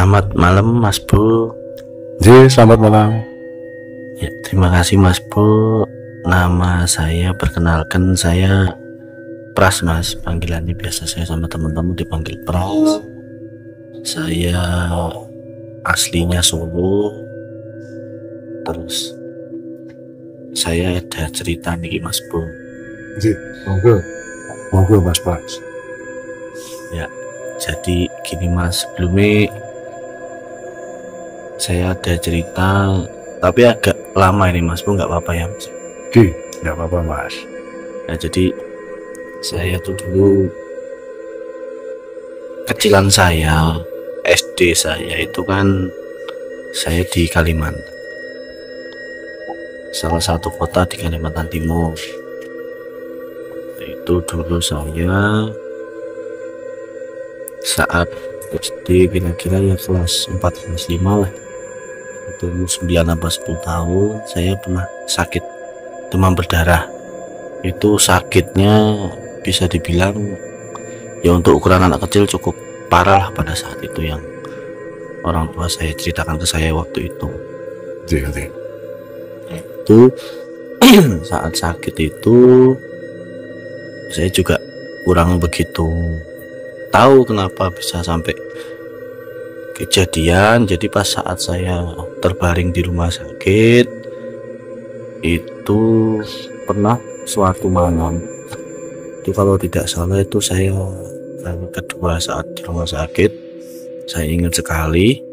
Selamat malam Mas Bu. Selamat malam. Ya, terima kasih Mas Bu. Nama saya, perkenalkan, saya Pras Mas. Panggilannya biasa saya sama teman-teman dipanggil Pras. Saya aslinya Solo. Terus saya ada cerita nih Mas Bu. Monggo Mas Pras. Ya, jadi gini Mas, sebelumnya saya ada cerita, tapi agak lama ini Mas Bu, nggak apa-apa ya Mas? Nggak apa-apa Mas. Ya, jadi saya tuh dulu kecilan saya, SD saya itu kan saya di Kalimantan, salah satu kota di Kalimantan Timur. Itu dulu saya saat SD kira-kira ya kelas 4 kelas 5 lah, itu 9 apa 10 tahun saya pernah sakit demam berdarah. Itu sakitnya bisa dibilang ya untuk ukuran anak kecil cukup parah lah pada saat itu, yang orang tua saya ceritakan ke saya waktu itu. Itu saat sakit itu saya juga kurang begitu tahu kenapa bisa sampai kejadian. Jadi pas saat saya terbaring di rumah sakit itu pernah suatu malam itu, kalau tidak salah itu saya kali kedua saat di rumah sakit, saya ingat sekali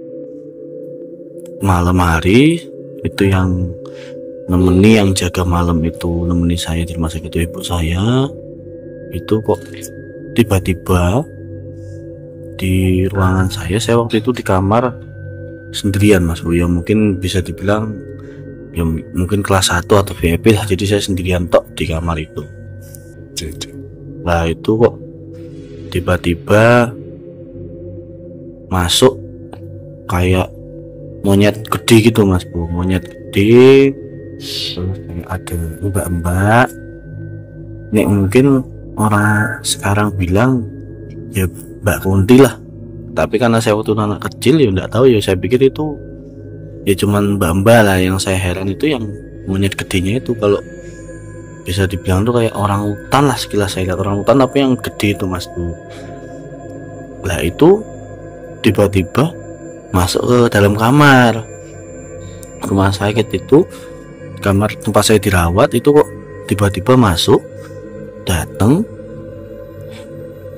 malam hari itu yang yang jaga malam itu nemeni saya di rumah sakit itu ibu saya. Itu kok tiba-tiba di ruangan saya waktu itu di kamar sendirian Mas Bu, ya mungkin bisa dibilang ya mungkin kelas 1 atau VIP lah, jadi saya sendirian tok di kamar itu. Nah itu kok tiba-tiba masuk kayak monyet gede gitu Mas Bu, monyet gede, terus ada mbak-mbak, nek mungkin orang sekarang bilang ya Mbak Kunti lah, tapi karena saya waktu anak kecil ya nggak tahu ya, saya pikir itu ya cuman mbak-mbak lah. Yang saya heran itu yang monyet gedenya itu, kalau bisa dibilang tuh kayak orang hutan lah, sekilas saya lihat orang hutan tapi yang gede itu Mas Bu. Lah itu tiba-tiba masuk ke dalam kamar rumah sakit itu, kamar tempat saya dirawat itu, kok tiba-tiba masuk, datang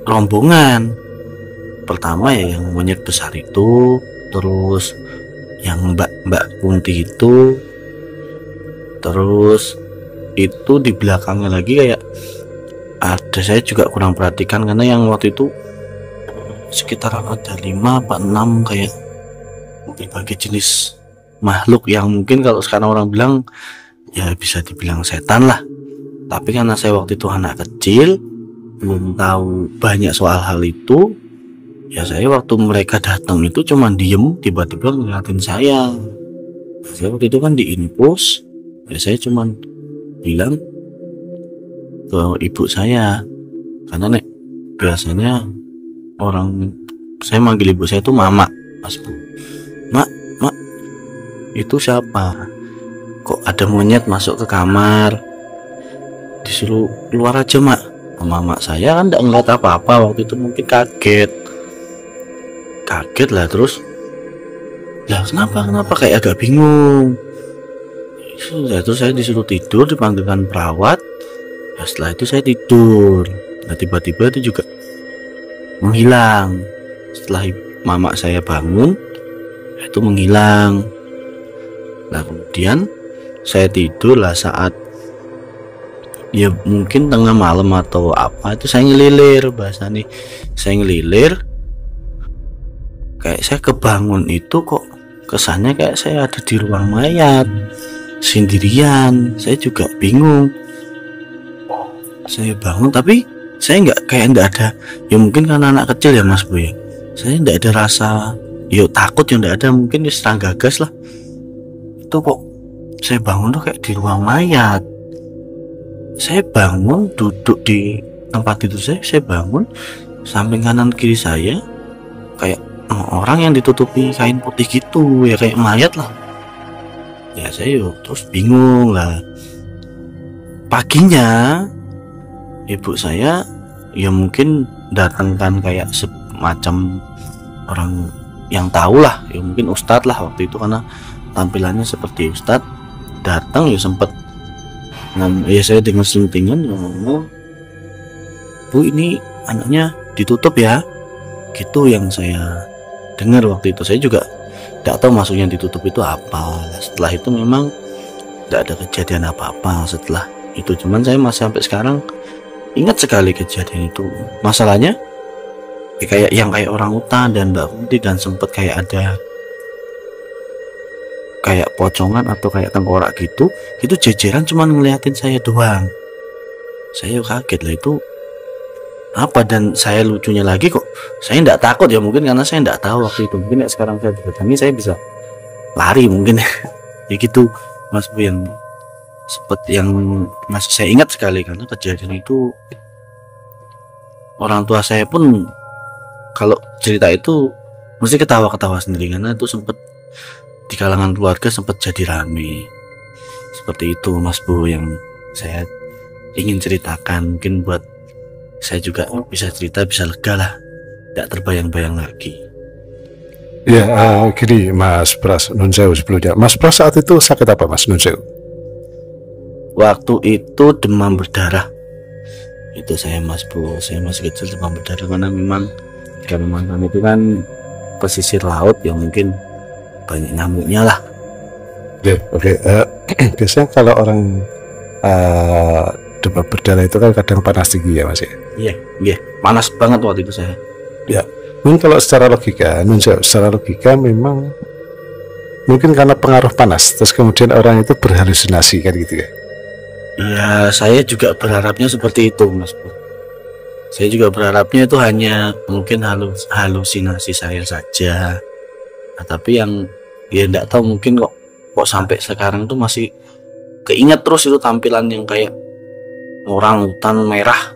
rombongan. Pertama ya yang monyet besar itu, terus yang Mbak Kunti itu, terus itu di belakangnya lagi kayak ada, saya juga kurang perhatikan karena yang waktu itu sekitar ada 5 apa 6 kayak berbagai jenis makhluk yang mungkin kalau sekarang orang bilang ya bisa dibilang setan lah. Tapi karena saya waktu itu anak kecil belum tahu banyak soal hal itu, ya saya waktu mereka datang itu cuman diem, tiba-tiba ngeliatin saya. Saya waktu itu kan di infus, ya saya cuman bilang ke ibu saya, karena nek biasanya orang saya manggil ibu saya itu mama Mas Bu. Mak itu siapa? Kok ada monyet masuk ke kamar? Disuruh keluar aja mak. Mama saya kan enggak ngeliat apa-apa waktu itu, mungkin kaget lah. Terus lah kenapa kayak agak bingung. Terus saya disuruh tidur, dipanggilkan perawat. Ya, setelah itu saya tidur. Nah tiba-tiba itu juga menghilang. Setelah mama saya bangun, itu menghilang. Nah kemudian saya tidur lah, saat ya mungkin tengah malam atau apa itu saya ngelilir, bahasa nih saya ngelilir, kayak saya kebangun itu kok kesannya kayak saya ada di ruang mayat sendirian. Saya juga bingung, saya bangun tapi saya nggak ada, ya mungkin karena anak kecil ya Mas Bu ya, saya nggak ada rasa ya takut, yang nggak ada, mungkin ya serang gagas lah. Itu kok saya bangun tuh kayak di ruang mayat. Saya bangun duduk di tempat tidur saya bangun, samping kanan kiri saya kayak orang yang ditutupi kain putih gitu ya, kayak mayat lah. Ya saya terus bingung lah. Paginya ibu saya ya mungkin datangkan kayak semacam orang yang tahu lah, ya mungkin ustadz lah waktu itu karena tampilannya seperti ustadz. Datang ya sempet ya saya dengan selentingan ngomong, "Bu, ini anaknya ditutup ya." Gitu yang saya dengar waktu itu. Saya juga tidak tahu maksudnya ditutup itu apa. Setelah itu memang tidak ada kejadian apa-apa setelah itu, cuman saya masih sampai sekarang ingat sekali kejadian itu. Masalahnya ya kayak orang hutan dan Mbak Kunti, dan sempet kayak ada kayak pocongan atau kayak tengkorak gitu. Itu jejeran cuman ngeliatin saya doang. Saya kaget lah, itu apa. Dan saya lucunya lagi, kok saya tidak takut ya, mungkin karena saya tidak tahu waktu itu. Mungkin sekarang saya didatangi saya bisa lari mungkin ya gitu Mas Bu, yang seperti yang masih saya ingat sekali. Karena kejadian itu orang tua saya pun kalau cerita itu mesti ketawa-ketawa sendiri, karena itu sempat di kalangan keluarga sempat jadi rame. Seperti itu Mas Bu yang saya ingin ceritakan. Mungkin buat saya juga bisa cerita, bisa lega lah, tidak terbayang-bayang lagi. Ya, gini Mas Pras, nun sewu sebelumnya. Mas Pras saat itu sakit apa Mas, nun sewu? Waktu itu demam berdarah. Itu saya Mas Bu, saya masih kecil demam berdarah, karena memang Kalimantan itu kan pesisir laut yang mungkin banyak nyamuknya lah. Ya, oke. Biasanya kalau orang demam berdarah itu kan kadang panas tinggi ya Mas ya? Iya, panas banget waktu itu saya. Ya, mungkin kalau secara logika memang mungkin karena pengaruh panas, terus kemudian orang itu berhalusinasi kan gitu ya? Iya, saya juga berharapnya seperti itu Mas Bu. Saya juga berharapnya itu hanya mungkin halusinasi saya saja. Nah, tapi yang ya tidak tahu, mungkin kok sampai sekarang tuh masih keinget terus itu tampilan yang kayak orang hutan merah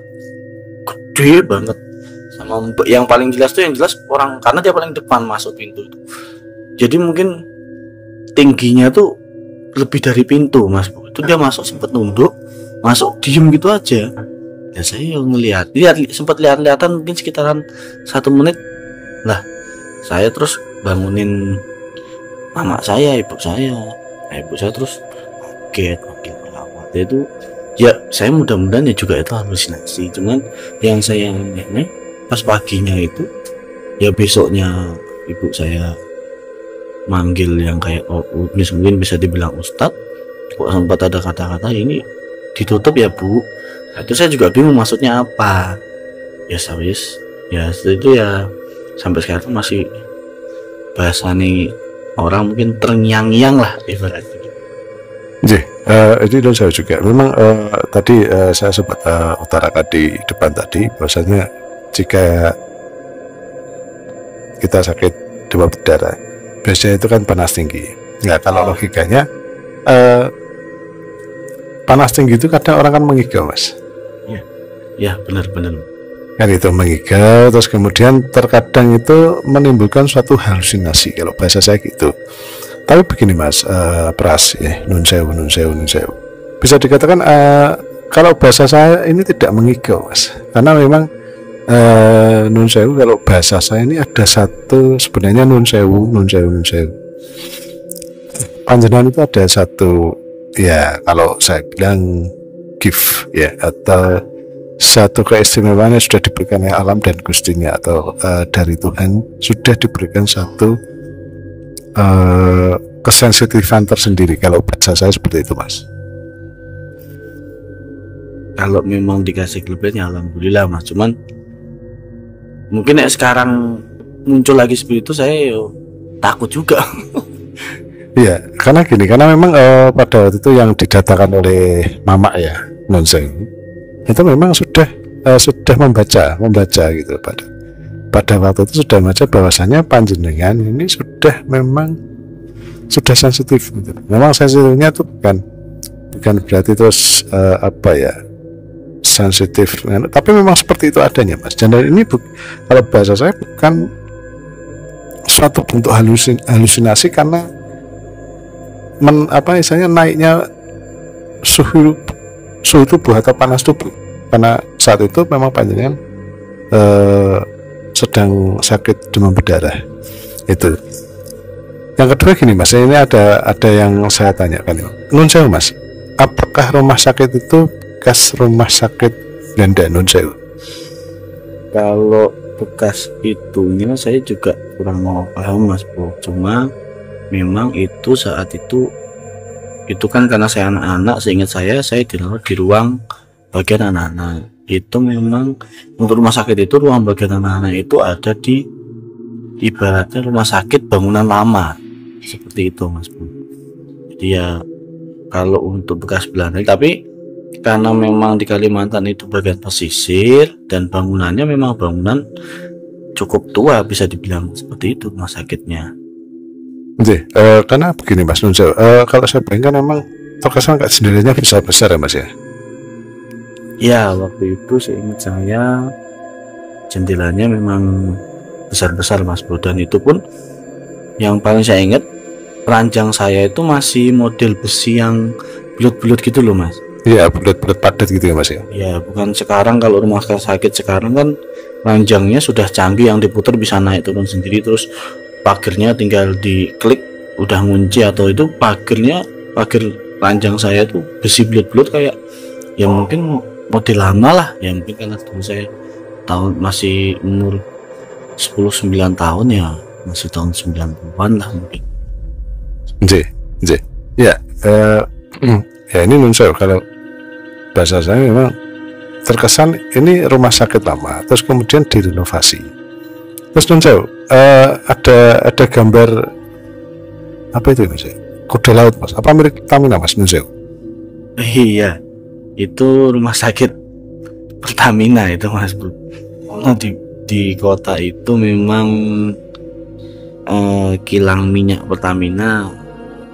gede banget. Sama yang paling jelas tuh, yang jelas orang, karena dia paling depan masuk pintu itu. Jadi mungkin tingginya tuh lebih dari pintu Mas Bu. Itu dia masuk sempat nunduk, masuk diem gitu aja. Ya saya sempat lihat-lihatan mungkin sekitaran 1 menit lah. Saya terus bangunin mama saya, ibu saya. Ibu saya terus kaget perawat itu. Ya saya mudah-mudahan ya juga itu halusinasi. Cuman yang saya aneh pas paginya itu, ya besoknya ibu saya manggil yang kayak mungkin bisa dibilang ustadz, kok sempat ada kata-kata ini ditutup ya Bu. Nah, itu saya juga bingung maksudnya apa. Ya sawis, ya itu ya sampai sekarang masih bahasa nih orang mungkin terngiang-ngiang lah ibaratnya. Ini dan saya juga memang tadi saya sempat utarakan di depan tadi bahwasanya jika kita sakit demam berdarah biasanya itu kan panas tinggi. Nah kalau logikanya panas tinggi itu kadang orang kan mengigau Mas. Ya benar-benar kan itu mengigau, terus kemudian terkadang itu menimbulkan suatu halusinasi kalau bahasa saya gitu. Tapi begini Mas Pras ya, nun sewu. Bisa dikatakan kalau bahasa saya ini tidak mengigau Mas, karena memang nun sewu kalau bahasa saya ini ada satu sebenarnya nun sewu. Panjenengan itu ada satu ya kalau saya bilang gift ya, atau satu keistimewaan yang sudah diberikan oleh alam dan gustinya atau dari Tuhan, sudah diberikan satu kesensitifan tersendiri. Kalau bahasa saya seperti itu Mas. Kalau memang dikasih kelebihannya alhamdulillah Mas, cuman mungkin sekarang muncul lagi seperti itu saya takut juga. Iya, karena memang pada waktu itu yang didatangkan oleh mama ya Nonseng itu memang sudah membaca gitu pada waktu itu sudah membaca bahwasanya panjenengan ini sudah sensitif gitu. Memang sensitifnya itu bukan berarti terus sensitif, tapi memang seperti itu adanya Mas. Dan ini kalau bahasa saya bukan suatu bentuk halusinasi karena misalnya naiknya suhu tubuh atau panas tubuh, karena saat itu memang panjenengan sedang sakit demam berdarah. Itu yang kedua gini mas, ini ada yang saya tanyakan. Nun sewu mas, apakah rumah sakit itu bekas rumah sakit Belanda? Nun sewu, Kalau bekas itunya saya juga kurang mau paham mas bro, cuma memang itu saat itu kan karena saya anak-anak, seingat saya dirawat di ruang bagian anak-anak. Itu memang untuk rumah sakit itu, ruang bagian anak-anak itu ada di ibaratnya rumah sakit bangunan lama seperti itu mas bro. Jadi ya kalau untuk bekas Belanda, tapi karena memang di Kalimantan itu bagian pesisir dan bangunannya memang bangunan cukup tua, bisa dibilang seperti itu rumah sakitnya. Karena begini mas Nunzeo, kalau saya bayangkan memang terkesan kayak jendelanya besar-besar ya mas ya. Ya waktu itu seingat saya jendelanya memang besar-besar mas bro, dan itu pun yang paling saya ingat ranjang saya itu masih model besi yang bulat-bulat gitu loh mas. Iya, bulat-bulat padat gitu ya mas ya. Ya bukan sekarang, kalau rumah sakit sekarang kan ranjangnya sudah canggih, yang diputar bisa naik turun sendiri, terus pagernya tinggal diklik udah ngunci, atau itu pager ranjang saya itu besi bulat-bulat kayak ya mungkin model lama lah ya, mungkin karena dulu saya masih umur 9 tahun ya, masih tahun 90-an lah mungkin. Ya, ya ini Nunzeo, kalau bahasa saya memang terkesan ini rumah sakit lama terus kemudian direnovasi. Terus Nunzeo, ada gambar apa itu mas? Kuda laut mas, apa mirip Pertamina mas Nunzeo? Iya, itu rumah sakit Pertamina itu mas bro. Nah, di kota itu memang kilang minyak Pertamina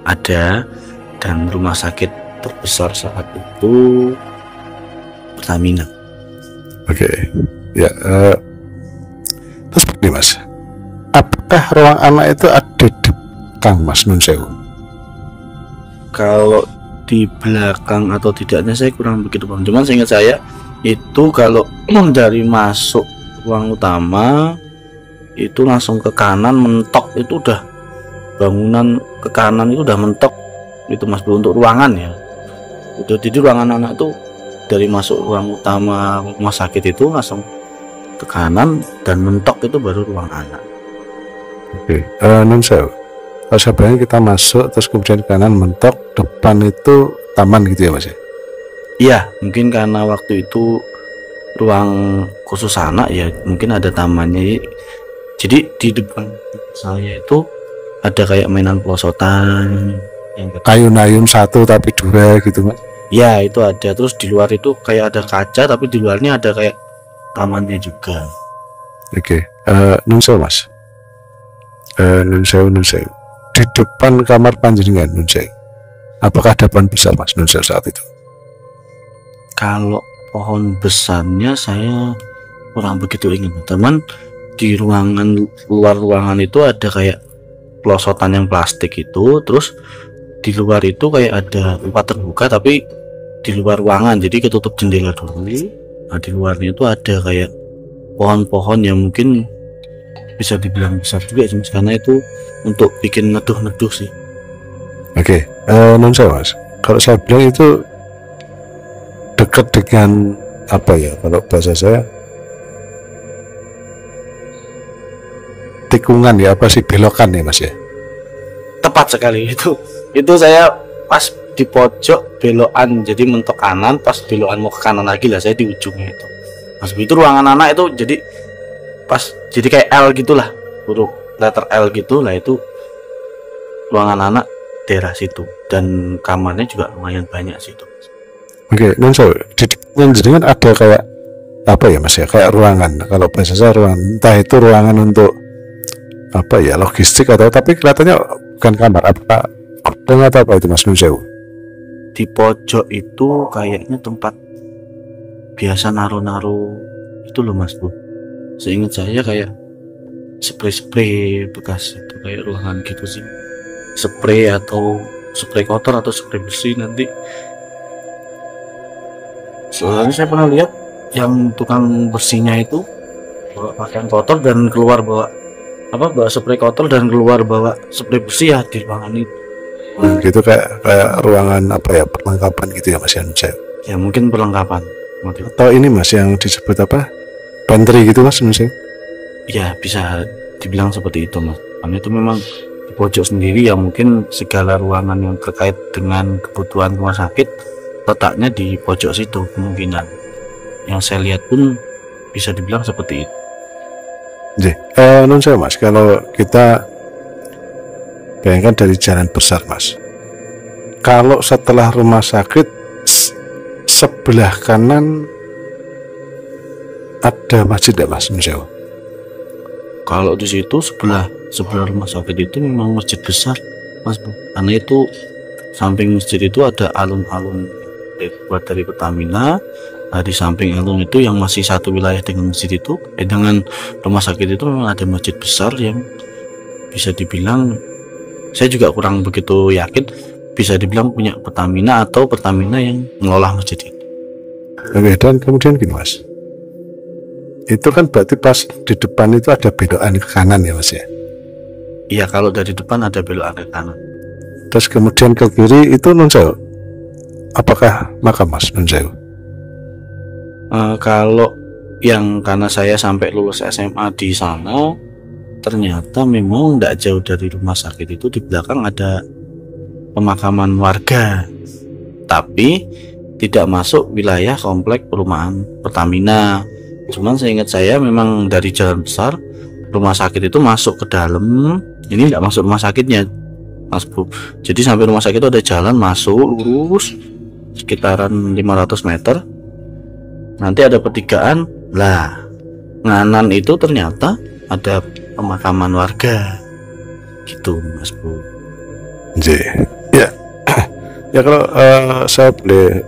ada, dan rumah sakit terbesar saat itu Pertamina. Oke. Ya, terus begini mas, apakah ruang anak itu ada di belakang mas Nunzeo? Kalau di belakang atau tidaknya saya kurang begitu paham, cuman seingat saya itu kalau dari masuk ruang utama itu langsung ke kanan mentok, itu udah bangunan ke kanan itu udah mentok itu mas bro, untuk ruangan ya. Itu jadi ruangan anak itu dari masuk ruang utama rumah sakit itu langsung ke kanan dan mentok itu baru ruang anak. Oke, Nunzeo, kalau sebenarnya kita masuk terus kemudian kanan mentok, depan itu taman gitu ya mas ya? Iya, mungkin karena waktu itu ruang khusus anak ya, mungkin ada tamannya. Jadi di depan saya itu ada kayak mainan pelosotan yang ayun-ayun satu tapi dua gitu mas? Ya itu ada, terus di luar itu kayak ada kaca, tapi di luarnya ada kayak tamannya juga. Oke, Nunzeo mas, Nunzeo, di depan kamar panjenengan Nunzeo, apakah ada pohon besar mas Nunzeo saat itu? Kalau pohon besarnya saya kurang begitu ingat, teman. Di ruangan, luar ruangan itu ada kayak pelosotan yang plastik itu, terus di luar itu kayak ada tempat terbuka tapi di luar ruangan, jadi ketutup jendela dulu. Nah di luarnya itu ada kayak pohon-pohon yang mungkin bisa dibilang besar juga sih, karena itu untuk bikin neduh-neduh sih. Oke, Nunzeo mas, kalau saya bilang itu dekat dengan apa ya, kalau bahasa saya tikungan ya, apa sih, belokan ya mas ya? Tepat sekali itu saya pas di pojok belokan, jadi mentok kanan, pas belokan mau ke kanan lagi lah saya di ujungnya itu mas. Itu ruangan anak itu jadi pas, jadi kayak L gitulah, huruf letter L gitu lah, itu ruangan anak daerah situ, dan kamarnya juga lumayan banyak situ. Oke, Nunzeo, di jenengan ada kayak apa ya mas ya, kayak ruangan, kalau bahasa saya ruangan, entah itu ruangan untuk apa ya, logistik atau, tapi kelihatannya bukan kamar, apa gudang atau apa itu mas Nunzeo? Di pojok itu kayaknya tempat biasa naruh-naruh itu loh mas bu, seingat saya kayak spray bekas itu kayak ruangan gitu sih, spray atau spray kotor atau spray bersih nanti. Soalnya saya pernah lihat yang tukang bersihnya itu bawa pakaian kotor dan keluar bawa spray kotor dan keluar bawa spray bersih ya di ruangan itu. Gitu kayak ruangan perlengkapan gitu ya Mas ya? Ya mungkin perlengkapan. Atau ini Mas yang disebut pantry gitu Mas menurut saya? Ya bisa dibilang seperti itu Mas. Karena itu memang di pojok sendiri ya, mungkin segala ruangan yang terkait dengan kebutuhan rumah sakit letaknya di pojok situ kemungkinan. Yang saya lihat pun bisa dibilang seperti itu. Nun saya Mas, kalau kita bayangkan dari jalan besar Mas, kalau setelah rumah sakit sebelah kanan ada masjid ya Mas? Kalau di situ sebelah rumah sakit itu memang masjid besar Mas Bu, karena itu samping masjid itu ada alun-alun buat dari Pertamina. Nah, di samping alun itu yang masih satu wilayah dengan masjid itu, dengan rumah sakit itu memang ada masjid besar yang bisa dibilang, saya juga kurang begitu yakin, bisa dibilang punya Pertamina atau Pertamina yang mengelola masjid itu. Oke, dan kemudian gini Mas, itu kan berarti pas di depan itu ada belokan ke kanan ya Mas ya? Iya, kalau dari depan ada belokan ke kanan. Terus kemudian ke kiri itu Nun Sewu, apakah makam Mas Nun Sewu? Kalau yang karena saya sampai lulus SMA di sana, ternyata memang tidak jauh dari rumah sakit itu di belakang ada pemakaman warga, tapi tidak masuk wilayah komplek perumahan Pertamina. Cuman seingat saya memang dari jalan besar rumah sakit itu masuk ke dalam, ini tidak masuk rumah sakitnya Mas Bu. Jadi sampai rumah sakit itu ada jalan masuk lurus sekitaran 500 meter. Nanti ada pertigaan lah, nganan itu ternyata ada pemakaman warga gitu Mas Bu. Ya, ya kalau saya boleh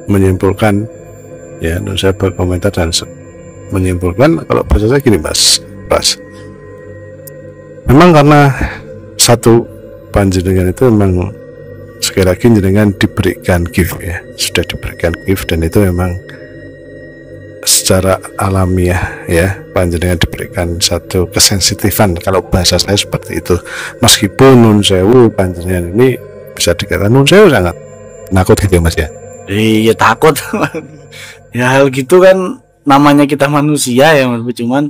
menyimpulkan ya, dan saya berkomentar dan menyimpulkan, kalau bahasa saya gini Mas Pras, memang karena satu panjenengan itu memang sekali lagi jenengan diberikan gift ya, sudah diberikan gift, dan itu memang secara alamiah ya, panjenengan diberikan satu kesensitifan, kalau bahasa saya seperti itu. Meskipun Nun Sewu panjenengan ini bisa dikatakan Nun Sewu sangat nakut gitu ya Mas ya? Iya takut. Ya hal gitu kan namanya kita manusia ya Mas, cuman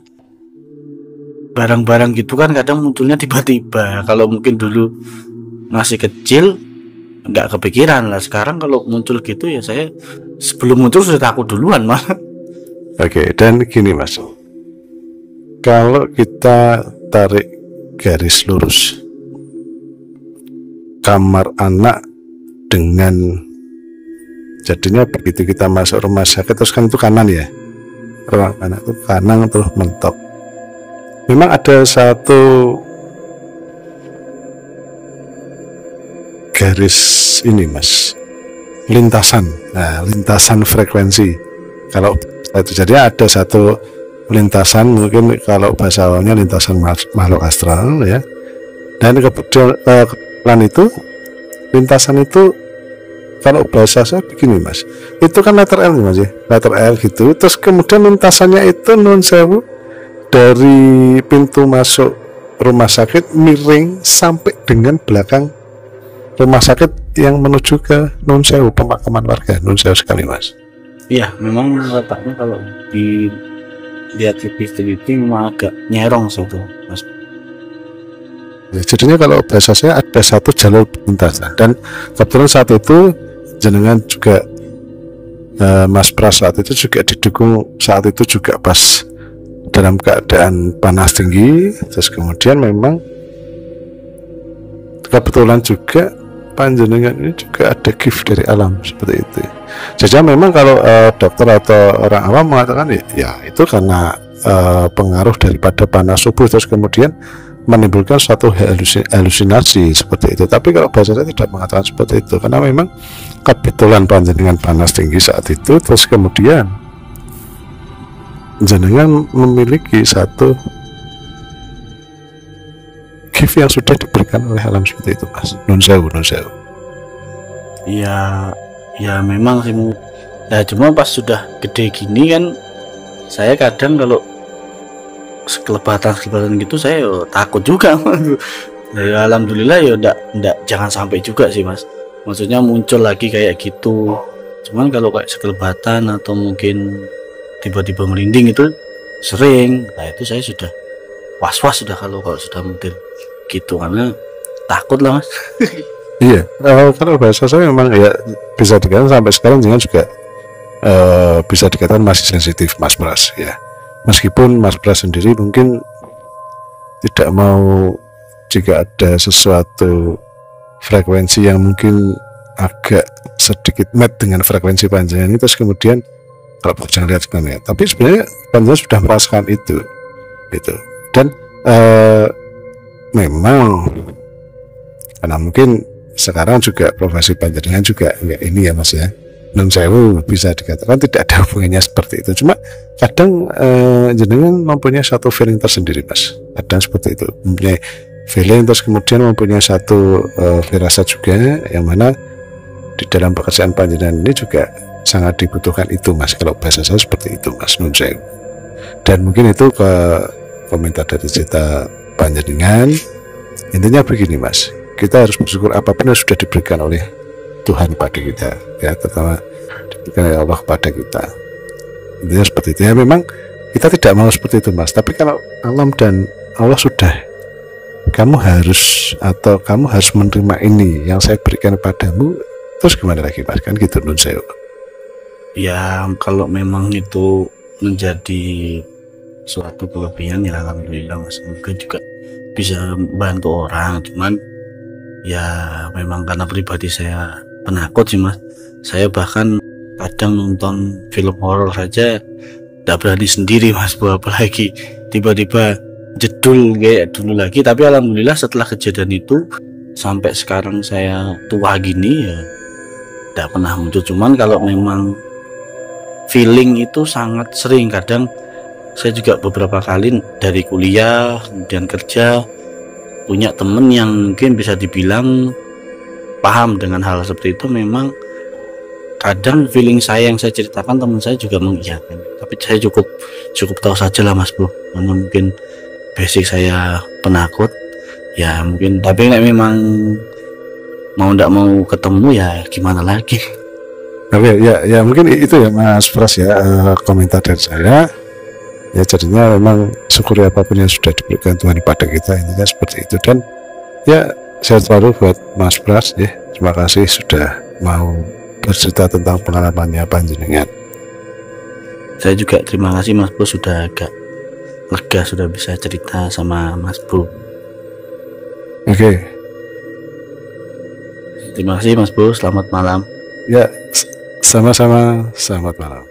barang-barang gitu kan kadang munculnya tiba-tiba. Kalau mungkin dulu masih kecil nggak kepikiran lah, sekarang kalau muncul gitu ya saya sebelum muncul sudah takut duluan mah. Oke, dan gini Mas, kalau kita tarik garis lurus kamar anak dengan, jadinya begitu kita masuk rumah sakit terus kan itu kanan ya, ruang anak itu kanan terus mentok. Memang ada satu garis ini Mas, lintasan, nah lintasan frekuensi. Kalau itu jadi ada satu lintasan, mungkin kalau bahasa awalnya lintasan makhluk astral ya, dan kebetulan itu lintasan itu kalau bahasa saya begini Mas, itu kan letter L Mas ya, letter L gitu. Terus kemudian lintasannya itu Nun Sewu dari pintu masuk rumah sakit miring sampai dengan belakang rumah sakit yang menuju ke Nun Sewu, pemakaman warga Nun Sewu sekali Mas. Iya, memang letaknya kalau dilihat lebih teliti memang agak nyerong situ Mas. Ya, jadinya kalau bahasa saya ada satu jalur lintasan, dan kebetulan saat itu jenengan juga Mas Pras saat itu juga didukung, saat itu juga pas dalam keadaan panas tinggi. Terus kemudian memang kebetulan juga panjenengan ini juga ada gift dari alam seperti itu. Jadi memang kalau dokter atau orang awam mengatakan ya itu karena pengaruh daripada panas subuh terus kemudian menimbulkan suatu halusinasi seperti itu. Tapi kalau bahasa saya tidak mengatakan seperti itu, karena memang kebetulan panjenengan panas tinggi saat itu, terus kemudian jenengan memiliki satu gift yang sudah diberikan oleh alam seperti itu mas. Nun sewu. Ya, ya memang sih. Nah, cuma pas sudah gede gini kan, saya kadang kalau sekelebatan gitu saya takut juga. Ya, alhamdulillah ya ndak jangan sampai juga sih mas. Maksudnya muncul lagi kayak gitu. Cuman kalau kayak sekelebatan atau mungkin tiba-tiba merinding itu sering. Nah itu saya sudah was-was sudah kalau sudah model gitu, karena takut lah mas. Iya, kalau bahasa saya memang ya bisa dikatakan sampai sekarang jangan juga bisa dikatakan masih sensitif Mas Pras ya. Meskipun Mas Pras sendiri mungkin tidak mau jika ada sesuatu frekuensi yang mungkin agak sedikit match dengan frekuensi panjang ini, terus kemudian kalau jangan lihat sebenarnya, tapi sebenarnya panjang sudah merasakan itu gitu. Dan memang karena mungkin sekarang juga profesi panjenengan juga enggak ini ya mas ya, nun sewu bisa dikatakan tidak ada hubungannya seperti itu. Cuma kadang jenengan mempunyai satu feeling tersendiri mas, kadang seperti itu, mempunyai feeling terus kemudian mempunyai satu firasat juga yang mana di dalam pekerjaan panjenengan ini juga sangat dibutuhkan itu mas. Kalau bahasa saya seperti itu mas, nun sewu. Dan mungkin itu ke komentar dari cerita panjenengan. Intinya begini mas, kita harus bersyukur apapun yang sudah diberikan oleh Tuhan pada kita ya, terutama diberikan oleh Allah pada kita. Intinya seperti itu ya. Memang kita tidak mau seperti itu mas, tapi kalau alam dan Allah sudah, kamu harus menerima ini yang saya berikan padamu, terus gimana lagi mas, kan gitu nun sewu. Ya kalau memang itu menjadi suatu kelebihan ya alhamdulillah mas, mungkin juga bisa bantu orang. Cuman ya memang karena pribadi saya penakut sih mas, saya bahkan kadang nonton film horor saja tidak berani sendiri mas, apalagi tiba-tiba jedul kayak dulu lagi. Tapi alhamdulillah setelah kejadian itu sampai sekarang saya tua gini ya tidak pernah muncul. Cuman kalau memang feeling itu sangat sering, kadang saya juga beberapa kali dari kuliah kemudian kerja punya temen yang mungkin bisa dibilang paham dengan hal seperti itu. Memang kadang feeling saya yang saya ceritakan teman saya juga mengiyakan, tapi saya cukup tahu saja lah mas bro, karena mungkin basic saya penakut ya mungkin. Tapi nek memang mau ndak mau ketemu ya gimana lagi. Oke ya mungkin itu ya mas Pras ya, komentar dari saya. Ya jadinya memang syukuri apapun yang sudah diberikan Tuhan pada kita, intinya seperti itu. Dan ya saya selalu buat Mas Pras ya, terima kasih sudah mau bercerita tentang pengalamannya panjenengan. Saya juga terima kasih Mas Bro, sudah agak lega sudah bisa cerita sama Mas Bro. Oke. Terima kasih Mas Bro, selamat malam. Ya sama-sama, selamat malam.